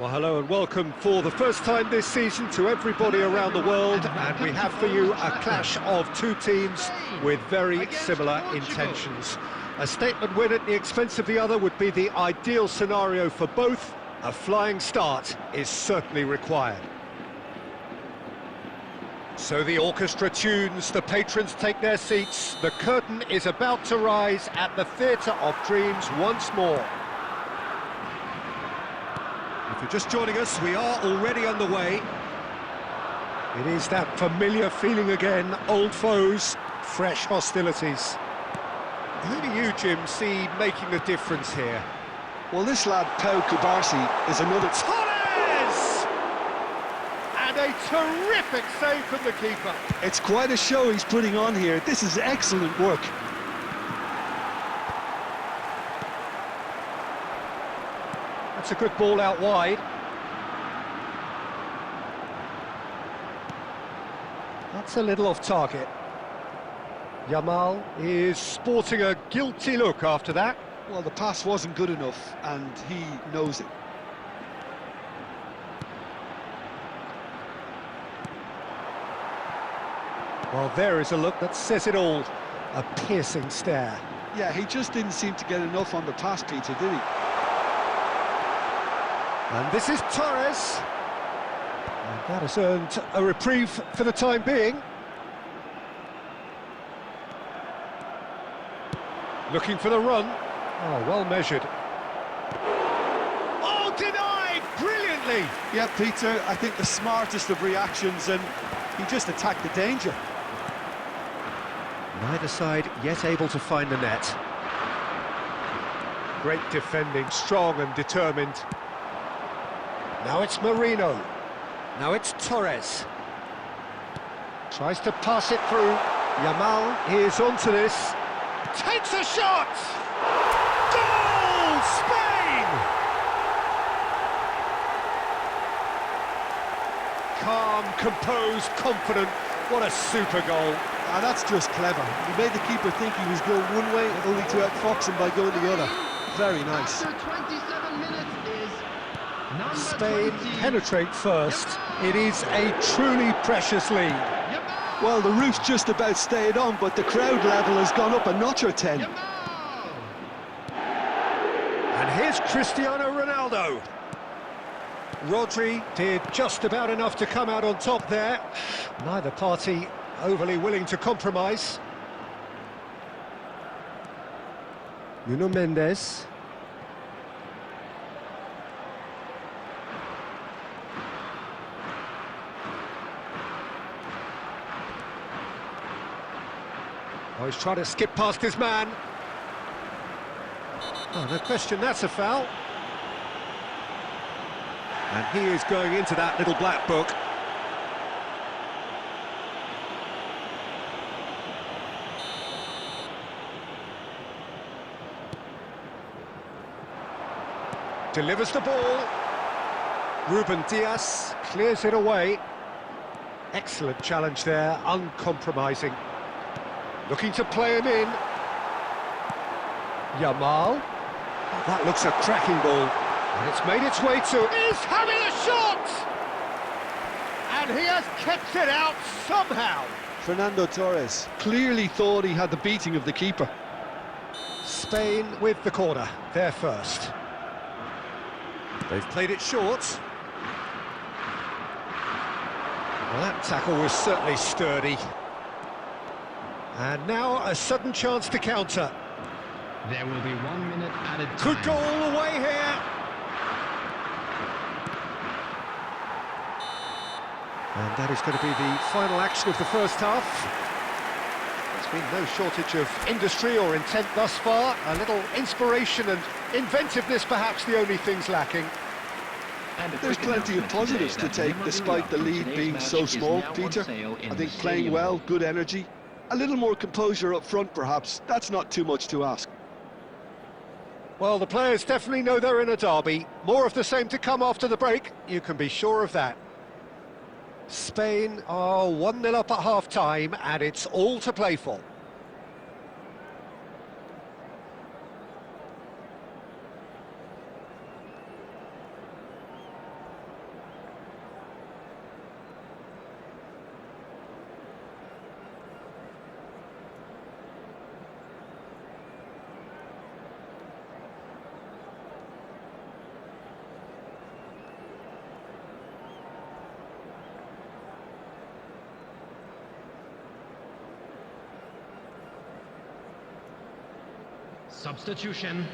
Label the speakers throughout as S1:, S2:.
S1: Well, hello and welcome for the first time this season to everybody around the world, and we have for you a clash of two teams with very similar intentions. A statement win at the expense of the other would be the ideal scenario for both. A flying start is certainly required. So the orchestra tunes, the patrons take their seats, the curtain is about to rise at the Theatre of Dreams once more. If you're just joining us, we are already underway. It is that familiar feeling again, old foes, fresh hostilities. Who do you, Jim, see making the difference here?
S2: Well, this lad, Pau Kubarsi, is another...
S1: Torres! And a terrific save from the keeper.
S2: It's quite a show he's putting on here. This is excellent work.
S1: That's a good ball out wide. That's a little off target. Yamal is sporting a guilty look after that.
S2: Well, the pass wasn't good enough, and he knows it.
S1: Well, there is a look that says it all. A piercing stare.
S2: Yeah, he just didn't seem to get enough on the pass, Peter, did he?
S1: And this is Torres. And that has earned a reprieve for the time being. Looking for the run. Oh, well measured. Oh, denied! Brilliantly!
S2: Yeah, Peter, I think the smartest of reactions, and he just attacked the danger.
S1: Neither side yet able to find the net. Great defending, strong and determined. Now it's Marino. Now it's Torres. Tries to pass it through. Yamal is onto this. Takes a shot! Goal! Spain! Calm, composed, confident. What a super goal.
S2: Ah, that's just clever. He made the keeper think he was going one way, only to outfox him by going the other. Very nice.
S3: After 27 minutes is number
S1: Spain
S3: 20.
S1: penetrate first. It is a truly precious lead.
S2: Well, the roof's just about stayed on, but the crowd level has gone up a notch or 10.
S1: And here's Cristiano Ronaldo. Rodri did just about enough to come out on top there. Neither party overly willing to compromise. Nuno Mendes. Oh, he's trying to skip past his man. Oh, no question, that's a foul. And he is going into that little black book. Delivers the ball. Ruben Dias clears it away. Excellent challenge there, uncompromising. Looking to play him in. Yamal. Oh, that looks a cracking ball. And it's made its way to... He's having a shot! And he has kept it out somehow.
S2: Fernando Torres clearly thought he had the beating of the keeper.
S1: Spain with the corner, they're first. They've played it short. Well, that tackle was certainly sturdy. And now a sudden chance to counter.
S3: There will be 1 minute added time.
S1: Could go all the way here. And that is going to be the final action of the first half. There's been no shortage of industry or intent thus far. A little inspiration and inventiveness perhaps the only things lacking.
S2: There's plenty of positives to take despite the lead being so small, Peter. I think playing well, good energy. A little more composure up front perhaps. That's not too much to ask.
S1: Well, the players definitely know they're in a derby. More of the same to come after the break, you can be sure of that. Spain are 1-0 up at half-time, and it's all to play for.
S3: Substitution.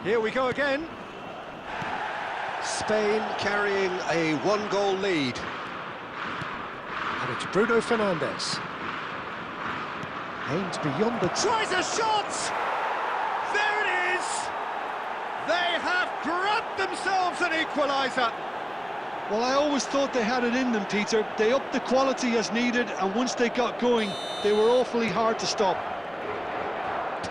S1: Here we go again. Spain carrying a one-goal lead. And it's Bruno Fernandes. Aims beyond the... Tries a shot! There it is! They have grabbed themselves an equaliser.
S2: Well, I always thought they had it in them, Peter. They upped the quality as needed, and once they got going, they were awfully hard to stop.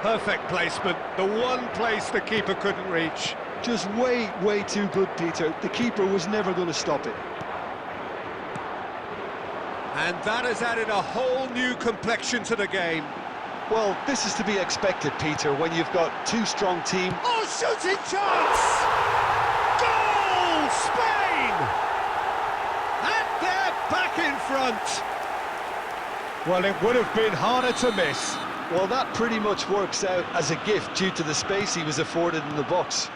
S1: Perfect placement, the one place the keeper couldn't reach.
S2: Just way, way too good, Peter. The keeper was never going to stop it.
S1: And that has added a whole new complexion to the game.
S2: Well, this is to be expected, Peter, when you've got two strong teams.
S1: Oh, shooting chance! Goal, Spain! And they're back in front. Well, it would have been harder to miss.
S2: Well, that pretty much works out as a gift due to the space he was afforded in the box.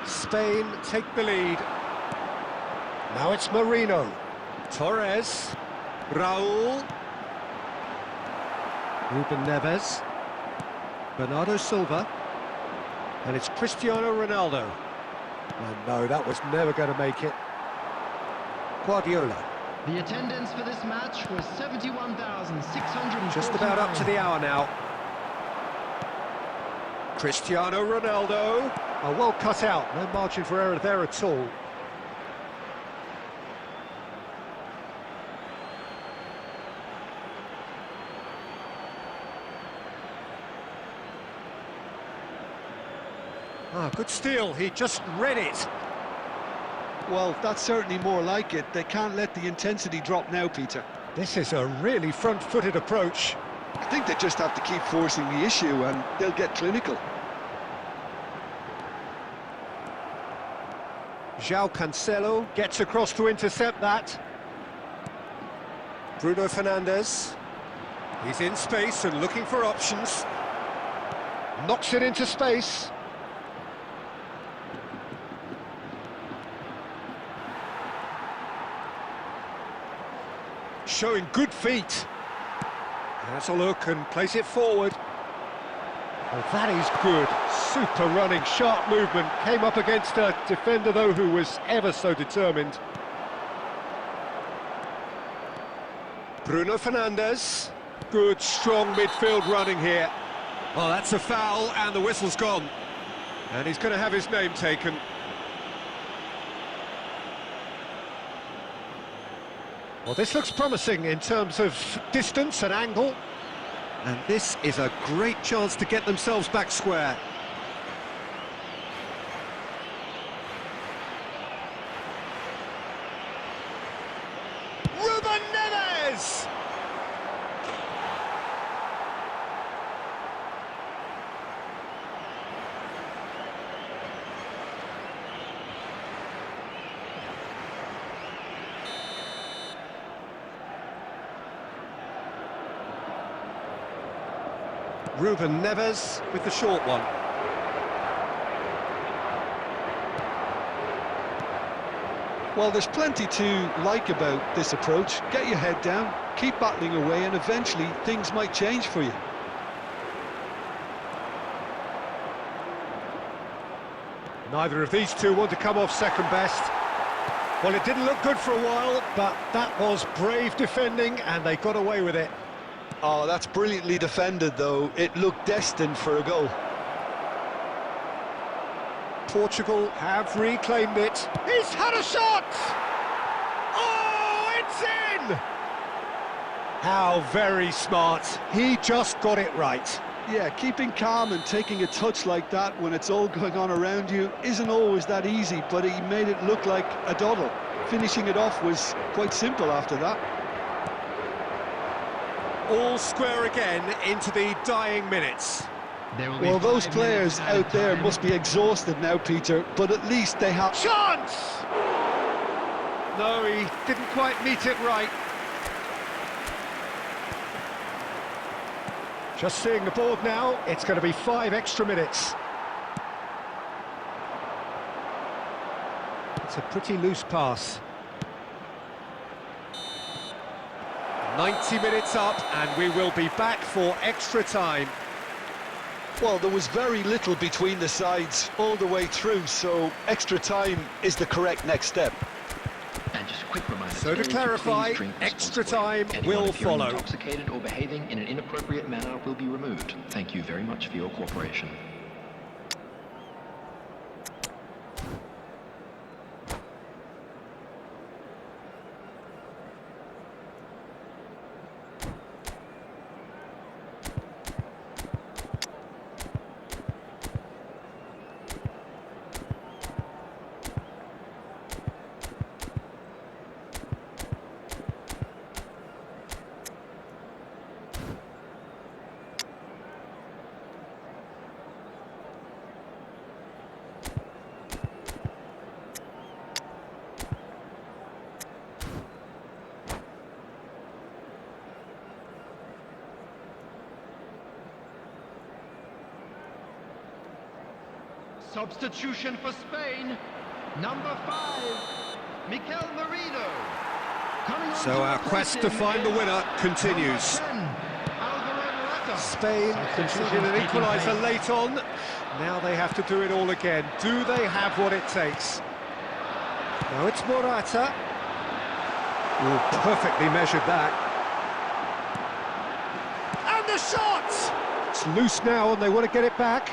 S1: Spain take the lead. Now it's Marino. Torres. Raul. Ruben Neves. Bernardo Silva. And it's Cristiano Ronaldo. And no, that was never going to make it. Guardiola.
S3: The attendance for this match was 71,600.
S1: Just about up to the hour now. Cristiano Ronaldo. Oh, well cut out. No margin for error there at all. Ah, good steal. He just read it.
S2: Well, that's certainly more like it. They can't let the intensity drop now, Peter.
S1: This is a really front-footed approach.
S2: I think they just have to keep forcing the issue and they'll get clinical.
S1: João Cancelo gets across to intercept that. Bruno Fernandes. He's in space and looking for options. Knocks it into space. Showing good feet. Has a look and plays it forward. Oh, that is good. Super running, sharp movement. Came up against a defender, though, who was ever so determined. Bruno Fernandes. Good, strong midfield running here. Oh, that's a foul, and the whistle's gone. And he's going to have his name taken. Well, this looks promising in terms of distance and angle. And this is a great chance to get themselves back square. Ruben Neves! Ruben Neves with the short one.
S2: Well, there's plenty to like about this approach. Get your head down, keep battling away, and eventually things might change for you.
S1: Neither of these two want to come off second best. Well, it didn't look good for a while, but that was brave defending, and they got away with it.
S2: Oh, that's brilliantly defended, though. It looked destined for a goal.
S1: Portugal have reclaimed it. He's had a shot! Oh, it's in! How very smart. He just got it right.
S2: Yeah, keeping calm and taking a touch like that when it's all going on around you isn't always that easy, but he made it look like a doddle. Finishing it off was quite simple after that.
S1: All square again into the dying minutes.
S2: Well, those players out there must be exhausted now, Peter, but at least they have...
S1: Chance! No, he didn't quite meet it right. Just seeing the board now, it's going to be 5 extra minutes. It's a pretty loose pass. 90 minutes up, and we will be back for extra time.
S2: Well, there was very little between the sides all the way through, so extra time is the correct next step.
S3: And just a quick reminder.
S1: So to clarify, extra time will follow.
S3: Intoxicated or behaving in an inappropriate manner will be removed. Thank you very much for your cooperation.
S4: Substitution for Spain, number 5, Mikel Merino.
S1: So our quest to find the winner continues. Spain conceded an equaliser late on. Now they have to do it all again. Do they have what it takes? Now it's Morata. Oh, perfectly measured that. And the shot! It's loose now and they want to get it back.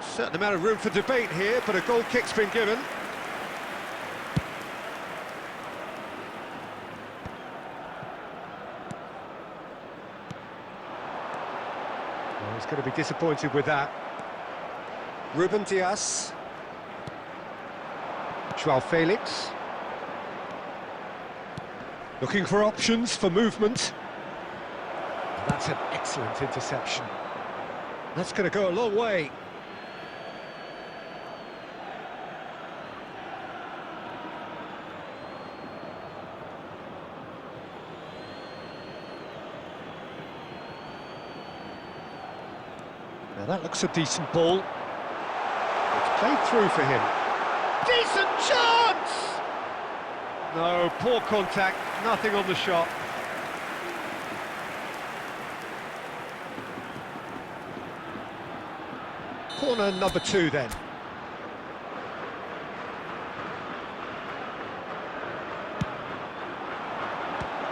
S1: Certain amount of room for debate here, but a goal kick's been given. Well, he's going to be disappointed with that. Ruben Dias. Joao Felix. Looking for options for movement. That's an excellent interception. That's going to go a long way. Now that looks a decent ball. It's played through for him. Decent chance! No, poor contact, nothing on the shot. Corner number 2 then.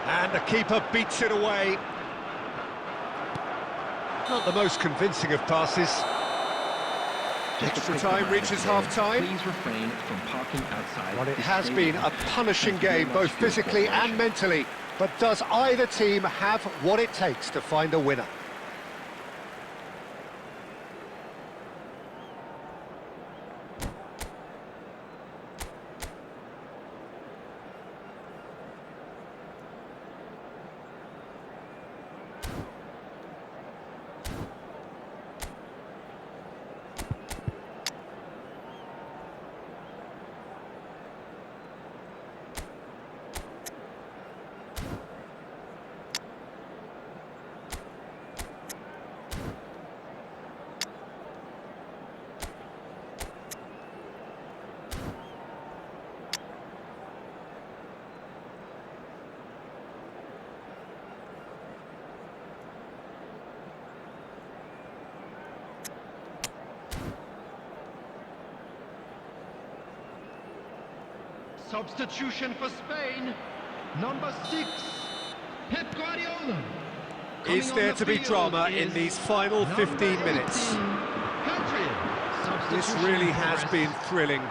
S1: And the keeper beats it away. Not the most convincing of passes. Extra time reaches half-time.
S3: Please refrain from parking outside.
S1: Well, it has been a punishing game, both physically and mentally. But does either team have what it takes to find a winner?
S4: Substitution for Spain, number 6, Pep Guardiola.
S1: Is there to be drama in these final 15 minutes? This really has been thrilling.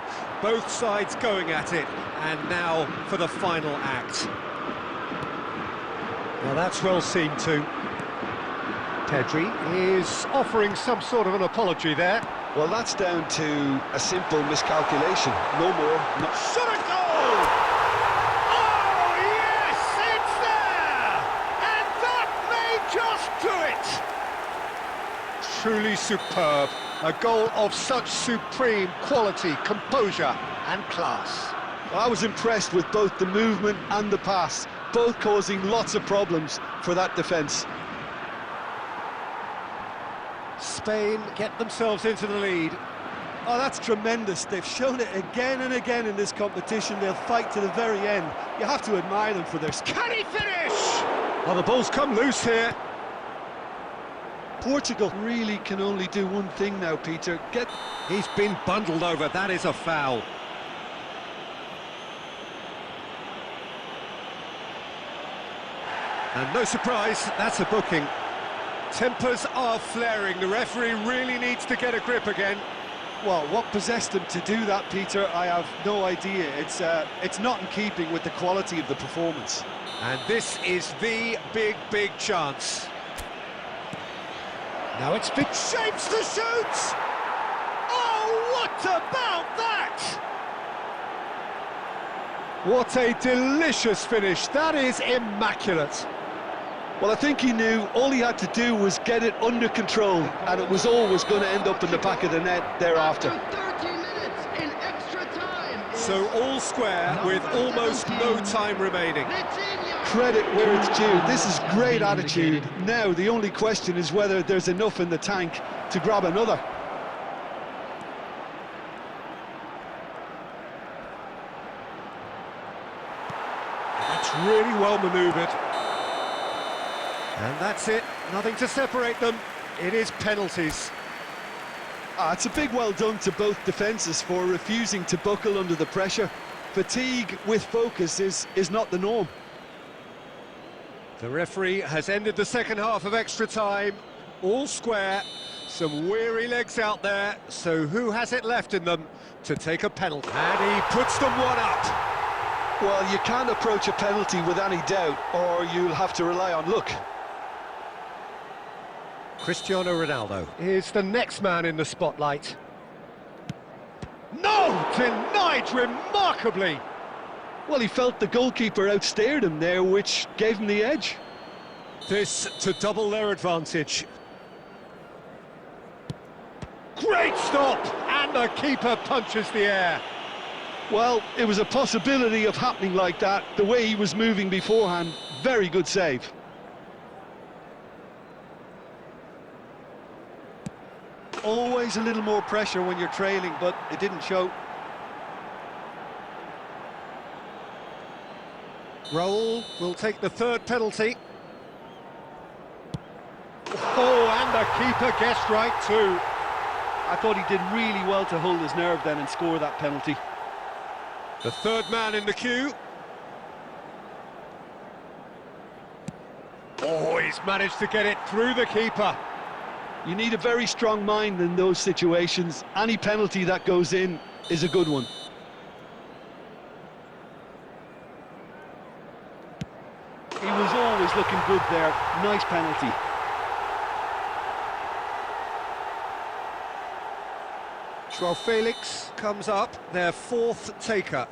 S1: Both sides going at it, and now for the final act. Well, that's well seen too. Pedri is offering some sort of an apology there.
S2: Well, that's down to a simple miscalculation. No more. No.
S1: Shot a goal! Oh, yes, it's there! And that may just do it! Truly superb. A goal of such supreme quality, composure and class.
S2: I was impressed with both the movement and the pass, both causing lots of problems for that defence.
S1: Spain get themselves into the lead.
S2: Oh, that's tremendous. They've shown it again and again in this competition. They'll fight to the very end. You have to admire them for this.
S1: Can he finish? Oh, the ball's come loose here.
S2: Portugal really can only do one thing now, Peter.
S1: He's been bundled over, that is a foul. And no surprise, that's a booking. Tempers are flaring, the referee really needs to get a grip again.
S2: Well, what possessed him to do that, Peter, I have no idea. It's not in keeping with the quality of the performance.
S1: And this is the big chance. Now it's big shapes to shoot! Oh, what about that? What a delicious finish, that is immaculate.
S2: Well, I think he knew all he had to do was get it under control, and it was always going to end up in the back of the net thereafter.
S3: After 30 minutes in extra time.
S1: So all square with almost no time remaining.
S2: Credit where it's due. This is great attitude. Now the only question is whether there's enough in the tank to grab another.
S1: That's really well manoeuvred. And that's it, nothing to separate them. It is penalties.
S2: It's a big well done to both defences for refusing to buckle under the pressure. Fatigue with focus is not the norm.
S1: The referee has ended the second half of extra time. All square, some weary legs out there, so who has it left in them to take a penalty? And he puts them one up.
S2: Well, you can't approach a penalty with any doubt, or you'll have to rely on luck.
S1: Cristiano Ronaldo is the next man in the spotlight. No! Denied remarkably!
S2: Well, he felt the goalkeeper outstared him there, which gave him the edge.
S1: This to double their advantage. Great stop! And the keeper punches the air.
S2: Well, it was a possibility of happening like that, the way he was moving beforehand. Very good save. Always a little more pressure when you're trailing, but it didn't show.
S1: Raul will take the third penalty. Oh, and the keeper guessed right too.
S2: I thought he did really well to hold his nerve then and score that penalty.
S1: The third man in the queue. Oh, he's managed to get it through the keeper.
S2: You need a very strong mind in those situations. Any penalty that goes in is a good one. He was always looking good there. Nice penalty.
S1: Joao Felix comes up, their fourth taker.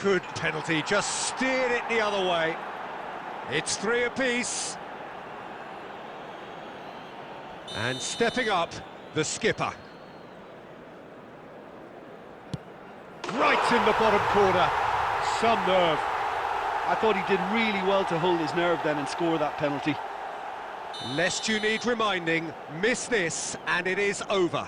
S1: Good penalty, just steered it the other way. It's three apiece. And stepping up, the skipper. Right in the bottom corner. Some nerve.
S2: I thought he did really well to hold his nerve then and score that penalty.
S1: Lest you need reminding, miss this and it is over.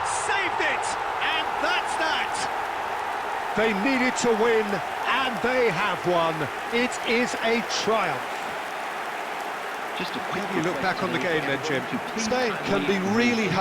S1: Saved it! And that's that! They needed to win, and they have won. It is a triumph.
S3: Just a quick
S1: How do you look back on the game then, Jim?
S2: Spain can be really happy.